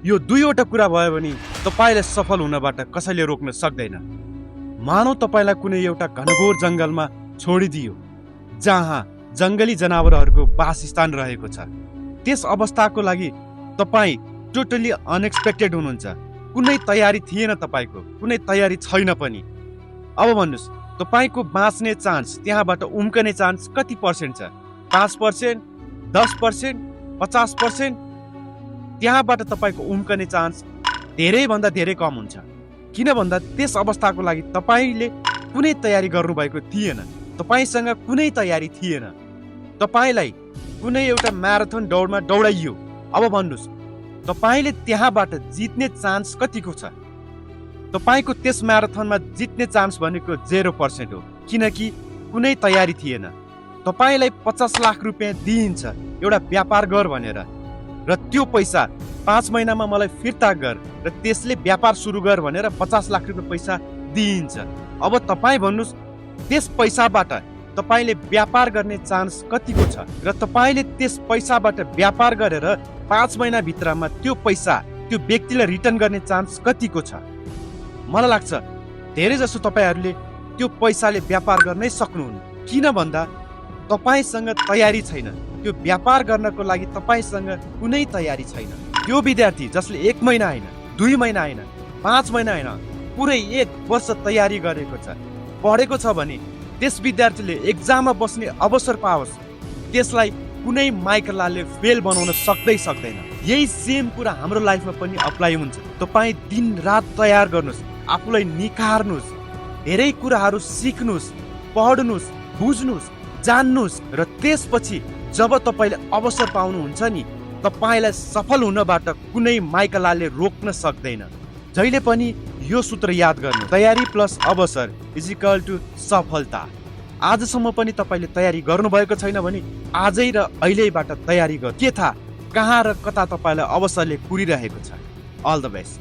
यो दुईवटा कुरा भयो भने तपाईलाई सफल हुनबाट कसैले रोक्न सक्दैन। मानौ तपाईलाई कुनै एउटा घनघोर जङ्गलमा छोडिदियो जहाँ जङ्गली जनावरहरूको वासस्थान रहेको छ। त्यस अवस्थाको लागि तपाई टोटली अनएक्सपेक्टेड हुनुहुन्छ। कुनै तयारी थिएन, तपाईको कुनै तयारी छैन पनि। अब भन्नुस् तपाईको बाँच्ने चान्स, त्यहाँबाट उम्कने चान्स कति पर्सेन्ट छ? 5%, 10%, 50%? त्यहाँबाट तपाईको उम्कने चान्स धेरै भन्दा धेरै कम हुन्छ। किन भन्दा त्यस अवस्थाको लागि तपाईले कुनै तयारी गर्नुभएको थिएन, तपाईसँग कुनै तयारी थिएन। तपाईलाई कुनै एउटा म्याराथन दौडमा दौडाइयो। अब भन्नुस् तपाईले त्यहाँबाट जित्ने चान्स कतिको छ? तपाईको त्यस म्याराथनमा जित्ने चान्स भनेको 0% हो, किनकि कुनै तयारी थिएन। तपाईलाई 50 लाख रुपियाँ दिइन्छ एउटा व्यापार गर भनेर, र त्यो पैसा 5 महिनामा मलाई फिर्ता गर र त्यसले व्यापार सुरु गर भनेर 50 लाख रुपियाँ पैसा दिइन्छ। अब तपाईँ भन्नुस् त्यस पैसाबाट तपाईले व्यापार गर्ने चान्स कतिको छ? र तपाईले त्यस पैसाबाट व्यापार गरेर 5 महिनाभित्रमा त्यो पैसा त्यो व्यक्तिलाई रिटर्न गर्ने चान्स कतिको छ? मलाई लाग्छ धेरै जसो तपाईहरूले त्यो पैसाले व्यापार गर्नै सक्नुहुन्न। किन भन्दा तपाईसँग तयारी छैन। त्यो व्यापार गर्नको लागि तपाईसँग कुनै तयारी छैन। त्यो विद्यार्थी जसले 1 महिना होइन, 2 महिना होइन, 5 महिना होइन, पुरै 1 वर्ष तयारी गरेको छ, पढेको छ भने त्यस विद्यार्थीले एक्जाममा बस्ने अवसर पाओस्, त्यसलाई कुनै माइकलाले फेल बनाउन सक्दैन। यही सेम कुरा हाम्रो लाइफमा पनि अप्लाई हुन्छ। तपाईँ दिन रात तयार गर्नुहोस्, आफूलाई निखार्नुहोस्, धेरै कुराहरू सिक्नुहोस्, पढ्नुहोस्, बुझ्नुहोस्, जान्नुहोस्, र त्यसपछि जब तपाईले अवसर पाउनुहुन्छ नि, तपाईलाई सफल हुनबाट कुनै माइकलाले रोक्न सक्दैन। जहिले पनि यो सूत्र याद गर्नु, तयारी प्लस अवसर इज इक्वल टु सफलता। आजसम्म पनि तपाईले तयारी गर्नुभएको छैन भने आजै र अहिलेबाट तयारी गर्नु। के थाहा कहाँ र कता तपाईलाई अवसरले कुरिरहेको छ। All the best.